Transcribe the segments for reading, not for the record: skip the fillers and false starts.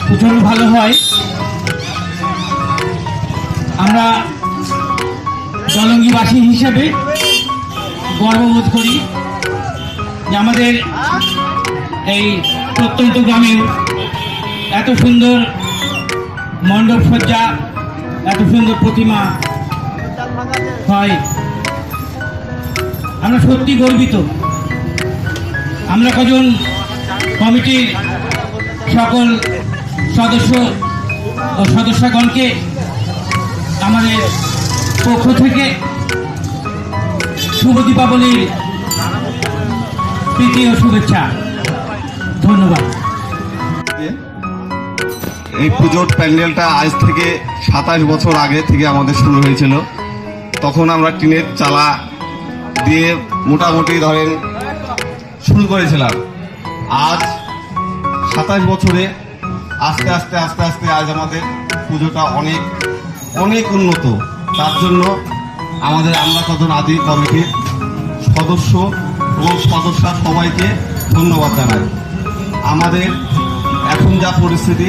প্রচন্ড ভালো হয়। আমরা জলঙ্গিবাসী হিসেবে গর্ববোধ করি যে আমাদের এই প্রত্যন্ত গ্রামে এত সুন্দর মণ্ডপ সজ্জা, এত সুন্দর প্রতিমা হয়। আমরা সত্যি গর্বিত। আমরা কজন কমিটির সকল সদস্য ও সদস্যগণকে আমাদের পক্ষ থেকে শুভ দীপাবলির প্রীতি ও শুভেচ্ছা। ধন্যবাদ। এই পুজোর প্যান্ডেলটা আজ থেকে 27 বছর আগে থেকে আমাদের শুরু হয়েছিল। তখন আমরা টিনের চালা দিয়ে মোটামুটি ধরেন শুরু করেছিলাম। আজ 27 বছরে আস্তে আস্তে আস্তে আস্তে আজ আমাদের পুজোটা অনেক অনেক উন্নত। তার জন্য আমাদের আমরা কজন আদি কমিটির সদস্য ও সদস্যা সবাইকে ধন্যবাদ জানাই। আমাদের এখন যা পরিস্থিতি,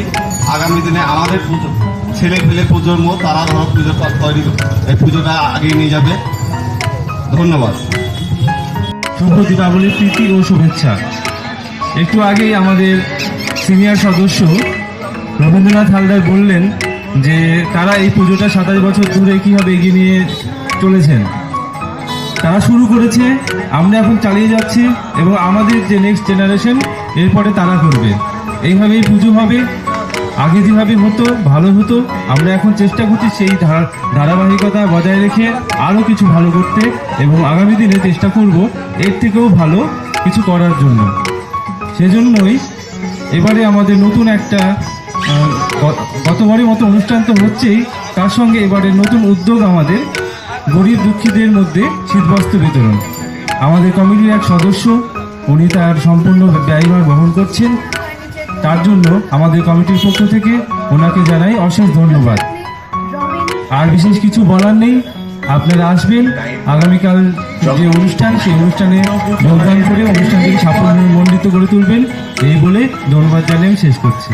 আগামী দিনে আমাদের ছেলে পেলে প্রজন্ম তারা ধরো পুজোটা তৈরি, এই পুজোটা আগিয়ে নিয়ে যাবে। ধন্যবাদ। শুভ দীপাবলির প্রীতি ও শুভেচ্ছা। একটু আগেই আমাদের সিনিয়র সদস্য রবীন্দ্রনাথ হালদার বললেন যে তারা এই পুজোটা 27 বছর ধরে কীভাবে এগিয়ে নিয়ে চলেছেন। তারা শুরু করেছে, আমরা এখন চালিয়ে যাচ্ছি এবং আমাদের যে নেক্সট জেনারেশন এরপরে তারা করবে। এইভাবেই পুজো হবে। আগে যেভাবে হতো ভালো হতো, আমরা এখন চেষ্টা করছি সেই ধারাবাহিকতা বজায় রেখে আরও কিছু ভালো করতে এবং আগামী দিনে চেষ্টা করব এর থেকেও ভালো কিছু করার জন্য। সেজন্যই এবারে আমাদের নতুন একটা গতবারের মতো অনুষ্ঠান তো হচ্ছেই, তার সঙ্গে এবারে নতুন উদ্যোগ আমাদের গরিব দুঃখীদের মধ্যে শীতবস্ত্র বিতরণ। আমাদের কমিটির এক সদস্য উনি তার সম্পূর্ণ ব্যয়ভার বহন করছেন। তার জন্য আমাদের কমিটির পক্ষ থেকে ওনাকে জানাই অশেষ ধন্যবাদ। আর বিশেষ কিছু বলার নেই, আপনারা আসবেন। আগামীকাল যে অনুষ্ঠান, সেই অনুষ্ঠানে যোগদান করে অনুষ্ঠানটিকে সাফল্যমণ্ডিত করে তুলবেন। এই বলে ধন্যবাদ জানিয়ে আমি শেষ করছি।